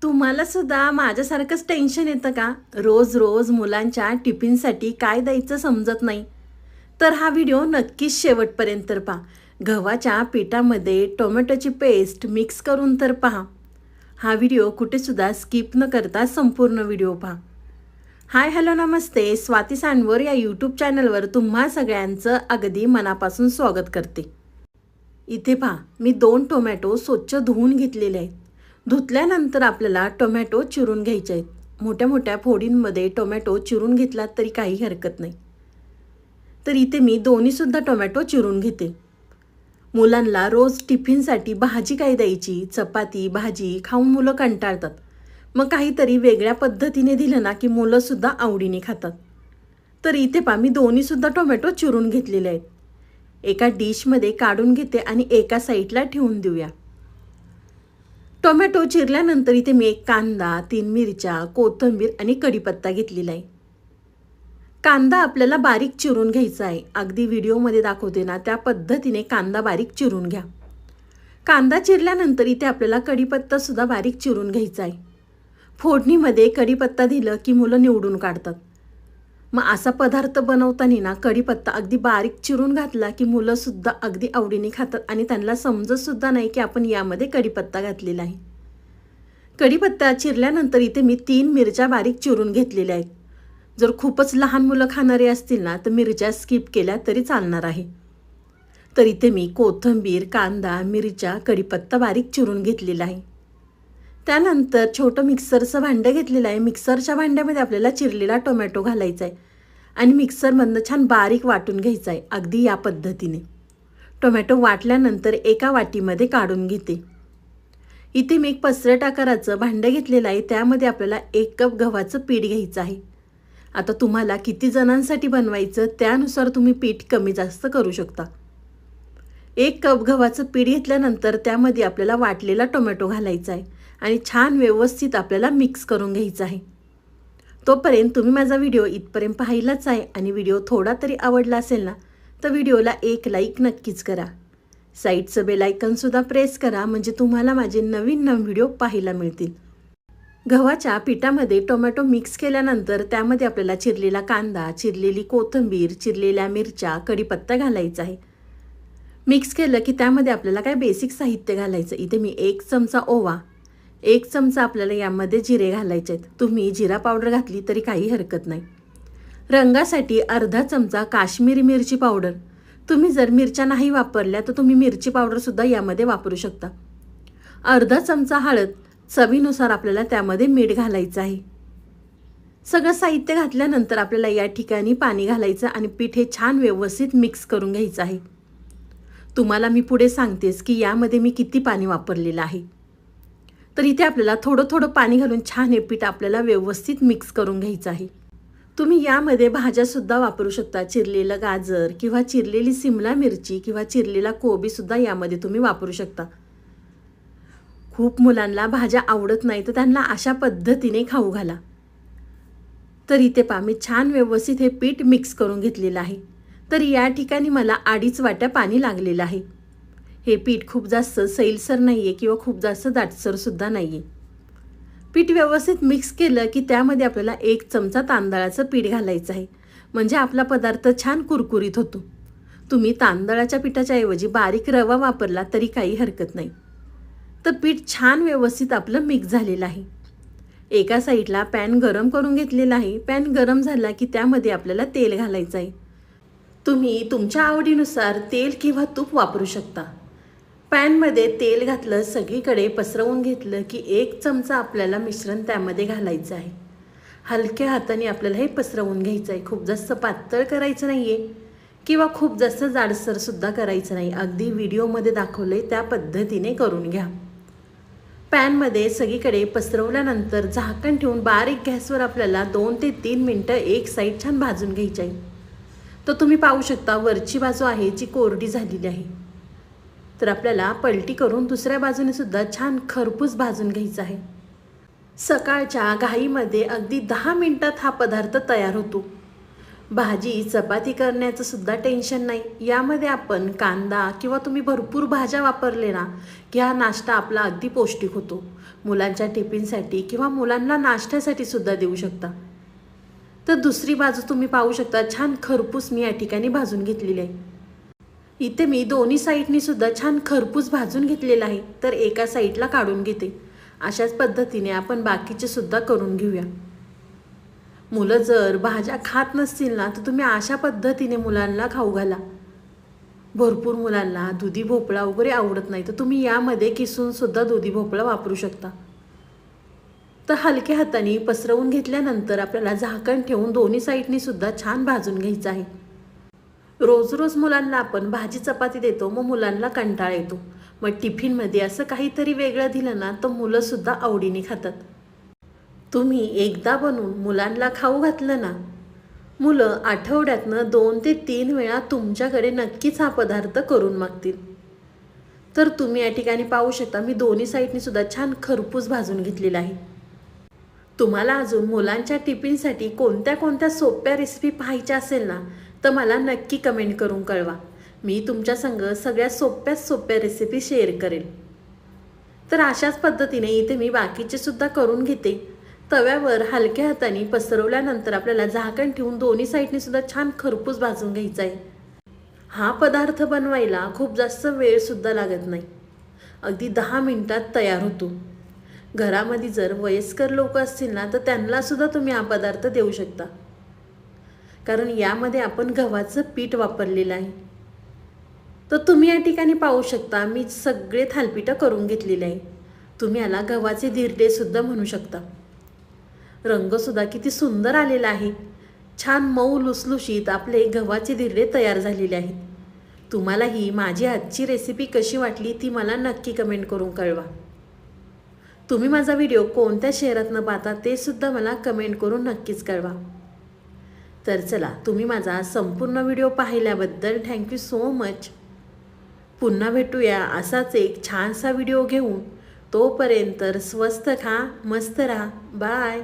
तुम्हाला सुद्धा माझ्यासारखंच टेन्शन येतं का? रोज रोज मुलांच्या टिफिनसाठी काय द्यायचं समजत नाही. तर हा व्हिडिओ नक्कीच शेवटपर्यंत तर पहा. गव्हाच्या पिठामध्ये टोमॅटोची पेस्ट मिक्स करून तर पहा. हा व्हिडिओ कुठेसुद्धा स्किप न करता संपूर्ण व्हिडिओ पहा. हाय हॅलो नमस्ते, स्वाती सांडवर या यूट्यूब चॅनलवर तुम्हा सगळ्यांचं अगदी मनापासून स्वागत करते. इथे पहा, मी 2 टोमॅटो स्वच्छ धुवून घेतलेले आहेत. धुतल्यानंतर आपल्याला टोमॅटो चिरून घ्यायचे आहेत. मोठ्या मोठ्या फोडींमध्ये टोमॅटो चिरून घेतलात तरी काही हरकत नाही. तर इथे मी दोन्हीसुद्धा टोमॅटो चिरून घेते. मुलांना रोज टिफिनसाठी भाजी काय द्यायची, चपाती भाजी खाऊन मुलं कंटाळतात. मग काहीतरी वेगळ्या पद्धतीने दिलं ना की मुलंसुद्धा आवडीने खातात. तर इथे पहा, मी दोन्हीसुद्धा टोमॅटो चिरून घेतलेले आहेत. एका डिशमध्ये काढून घेते आणि एका साईडला ठेवून देऊया. टोमॅटो चिरल्यानंतर इथे मी 1 कांदा, 3 मिरच्या, कोथिंबीर आणि कढीपत्ता घेतलेला आहे. कांदा आपल्याला बारीक चिरून घ्यायचा आहे. अगदी व्हिडिओमध्ये दाखवते ना त्या पद्धतीने कांदा बारीक चिरून घ्या. कांदा चिरल्यानंतर इथे आपल्याला कढीपत्तासुद्धा बारीक चिरून घ्यायचा आहे. फोडणीमध्ये कढीपत्ता दिलं की मुलं निवडून काढतात. मग असा पदार्थ बनवताना ना कढीपत्ता अगदी बारीक चिरून घातला की मुलंसुद्धा अगदी आवडीने खातात आणि त्यांना समजतसुद्धा नाही की आपण यामध्ये कढीपत्ता घातलेला आहे. कढीपत्ता चिरल्यानंतर इथे मी 3 मिरच्या बारीक चिरून घेतलेल्या आहेत. जर खूपच लहान मुलं खाणारे असतील ना तर मिरच्या स्किप केल्या तरी चालणार आहे. तर इथे मी कोथिंबीर, कांदा, मिरच्या, कढीपत्ता बारीक चिरून घेतलेला आहे. त्यानंतर छोटं मिक्सरचं भांडं घेतलेलं आहे. मिक्सरच्या भांड्यामध्ये आपल्याला चिरलेला टोमॅटो घालायचा आहे आणि मिक्सरमधनं छान बारीक वाटून घ्यायचा आहे. अगदी या पद्धतीने टोमॅटो वाटल्यानंतर एका वाटीमध्ये काढून घेते. इथे मी एक पसरट आकाराचं भांडं घेतलेलं आहे. त्यामध्ये आपल्याला 1 कप गव्हाचं पीठ घ्यायचं आहे. आता तुम्हाला किती जणांसाठी बनवायचं त्यानुसार तुम्ही पीठ कमी जास्त करू शकता. 1 कप गव्हाचं पीठ घेतल्यानंतर त्यामध्ये आपल्याला वाटलेला टोमॅटो घालायचा आहे आणि छान व्यवस्थित आपल्याला मिक्स करून घ्यायचं आहे. तोपर्यंत तुम्ही माझा व्हिडिओ इथपर्यंत पाहिलाच आहे आणि व्हिडिओ थोडा तरी आवडला असेल ना तर व्हिडिओला 1 लाईक नक्कीच करा. साईडचं बेल आयकॉनसुद्धा प्रेस करा म्हणजे तुम्हाला माझे नवीन व्हिडिओ पाहायला मिळतील. गव्हाच्या पिठामध्ये टोमॅटो मिक्स केल्यानंतर त्यामध्ये आपल्याला चिरलेला कांदा, चिरलेली कोथिंबीर, चिरलेल्या मिरच्या, कढीपत्ता घालायचा आहे. मिक्स केलं की त्यामध्ये आपल्याला काय बेसिक साहित्य घालायचं. इथे मी 1 चमचा ओवा, 1 चमचा आपल्याला यामध्ये जिरे घालायचे आहेत. तुम्ही जिरा पावडर घातली तरी काही हरकत नाही. रंगासाठी अर्धा चमचा काश्मीरी मिरची पावडर. तुम्ही जर मिरच्या नाही वापरल्या तर तुम्ही मिरची पावडरसुद्धा यामध्ये वापरू शकता. अर्धा चमचा हळद, चवीनुसार आपल्याला त्यामध्ये मीठ घालायचं आहे. सगळं साहित्य घातल्यानंतर आपल्याला या ठिकाणी पाणी घालायचं आणि पीठ हे छान व्यवस्थित मिक्स करून घ्यायचं आहे. तुम्हाला मी पुढे सांगतेस की यामध्ये मी किती पाणी वापरलेलं आहे. तर इथे आपल्याला थोडं थोडं पाणी घालून छान हे पीठ आपल्याला व्यवस्थित मिक्स करून घ्यायचं आहे. तुम्ही यामध्ये भाज्यासुद्धा वापरू शकता. चिरलेलं गाजर किंवा चिरलेली सिमला मिरची किंवा चिरलेला कोबीसुद्धा यामध्ये तुम्ही वापरू शकता. खूप मुलांना भाज्या आवडत नाही तर त्यांना अशा पद्धतीने खाऊ घाला. तर इथे पहा, मी छान व्यवस्थित हे पीठ मिक्स करून घेतलेलं आहे. तर या ठिकाणी मला 2.5 वाट्या पाणी लागलेलं आहे. हे पीठ खूप जास्त सैलसर नाही आहे किंवा खूप जास्त दाटसरसुद्धा नाही आहे. पीठ व्यवस्थित मिक्स केलं की त्यामध्ये आपल्याला 1 चमचा तांदळाचं पीठ घालायचं आहे म्हणजे आपला पदार्थ छान कुरकुरीत होतो. तुम्ही तांदळाच्या पिठाच्या ऐवजी बारीक रवा वापरला तरी काही हरकत नाही. तर पीठ छान व्यवस्थित आपलं मिक्स झालेलं आहे. एका साईडला पॅन गरम करून घेतलेला आहे. पॅन गरम झाला की त्यामध्ये आपल्याला तेल घालायचं आहे. तुम्ही तुमच्या आवडीनुसार तेल किंवा तूप वापरू शकता. पॅनमध्ये तेल घातलं, सगळीकडे पसरवून घेतलं की 1 चमचा आपल्याला मिश्रण त्यामध्ये घालायचं आहे. हलक्या हाताने आपल्याला हे पसरवून घ्यायचं आहे. खूप जास्त पातळ करायचं नाही आहे किंवा खूप जास्त जाडसरसुद्धा करायचं नाही. अगदी व्हिडिओमध्ये दाखवलं आहे त्या पद्धतीने करून घ्या. पॅनमध्ये सगळीकडे पसरवल्यानंतर झाकण ठेवून बारीक गॅसवर आपल्याला 2 ते 3 मिनटं एक साईड छान भाजून घ्यायची आहे. तर तुम्ही पाहू शकता वरची बाजू आहे जी कोरडी झालेली आहे. तर आपल्याला पलटी करून दुसऱ्या बाजूने सुद्धा छान खरपूस भाजून घ्यायचा आहे. सकाळच्या घाईमध्ये अगदी 10 मिनिटात हा पदार्थ तयार होतो. भाजी चपाती करण्याचं सुद्धा टेन्शन नाही. यामध्ये आपण कांदा किंवा तुम्ही भरपूर भाज्या वापरले ना की हा नाश्ता आपला अगदी पौष्टिक होतो. मुलांच्या टिफिनसाठी किंवा मुलांना नाश्त्यासाठी सुद्धा देऊ शकता। तर दुसरी बाजू तुम्ही पाहू शकता, छान खरपूस मी या ठिकाणी भाजून घेतलेली आहे। इथे मी दोन्ही साईडनी सुद्धा छान खरपूस भाजून घेतलेला आहे। तर एका साईडला काढून घेते। अशाच पद्धतीने आपण बाकीचे सुद्धा करून घेऊया। मुलं जर भाज्या खात नसतील ना, तर तुम्ही अशा पद्धतीने मुलांना खाऊ घाला। भरपूर मुलांना दुधी भोपळा वगैरे आवडत नाही, तर तुम्ही यामध्ये किसून सुद्धा दुधी भोपळा वापरू शकता। तर हलक्या हाताने पसरवून घेतल्यानंतर आपल्याला झाकण ठेवून दोन्ही साईडनी सुद्धा छान भाजून घ्यायचं आहे। रोज रोज मुलांना आपण भाजी चपाती देतो, मग मुलांना कंटाळा येतो। मग टिफिनमध्ये असं काहीतरी वेगळं दिलं ना, तर मुलं सुद्धा आवडीने खातात। तुम्ही एकदा बनवून मुलांना खाऊ घातलं ना, मुलं आठवड्यातनं 2 ते 3 वेळा तुमच्याकडे नक्कीच हा पदार्थ करून मागतील। तर तुम्ही या ठिकाणी पाहू शकता, मी दोन्ही साईडनी सुद्धा छान खरपूस भाजून घेतलेला आहे। तुम्हाला अजून मुलांच्या टिफिनसाठी कोणत्या कोणत्या सोप्या रेसिपी पाहायच्या असेल ना, तर मला नक्की कमेंट करून कळवा। मी तुमच्या संग सगळ्या सोप्या रेसिपी शेअर करेल। तर अशाच पद्धतीने इथे मी बाकीचे सुद्धा करून घेते। तव्यावर हलक्या हाताने पसरवल्यानंतर आपल्याला झाकण ठेवून दोन्ही साईडनी सुद्धा छान खरपूस भाजून घ्यायचा आहे। हा पदार्थ बनवायला खूप जास्त वेळ सुद्धा लागत नाही, अगदी 10 मिनिटात तयार होतो। घरामध्ये जर वयस्कर लोक असतील ना, तर त्यांना सुद्धा तुम्ही हा पदार्थ देऊ शकता, कारण यामध्ये आपण गव्हाचं पीठ वापरलेलं आहे। तर तुम्ही या ठिकाणी पाहू शकता, मी सगळे थालीपीठ करून घेतलेले आहे। तुम्ही याला गव्हाचे धिरडे सुद्धा म्हणू शकता। रंग सुद्धा किती सुंदर आलेला आहे। छान मऊ लुसलुशीत आपले गव्हाचे धिरडे तयार झालेले आहेत। तुम्हाला ही माझी आजची रेसिपी कशी वाटली ती मला नक्की कमेंट करून कळवा। तुम्ही माझा व्हिडिओ कोणत्या शहरातनं पाहता ते सुद्धा मला कमेंट करून नक्कीच कळवा। तर चला, तुम्ही माझा संपूर्ण व्हिडिओ पाहिल्याबद्दल थँक्यू सो मच। पुन्हा भेटूया असाच एक छानसा व्हिडिओ घेऊन। तोपर्यंत स्वस्त खा, मस्त राहा। बाय।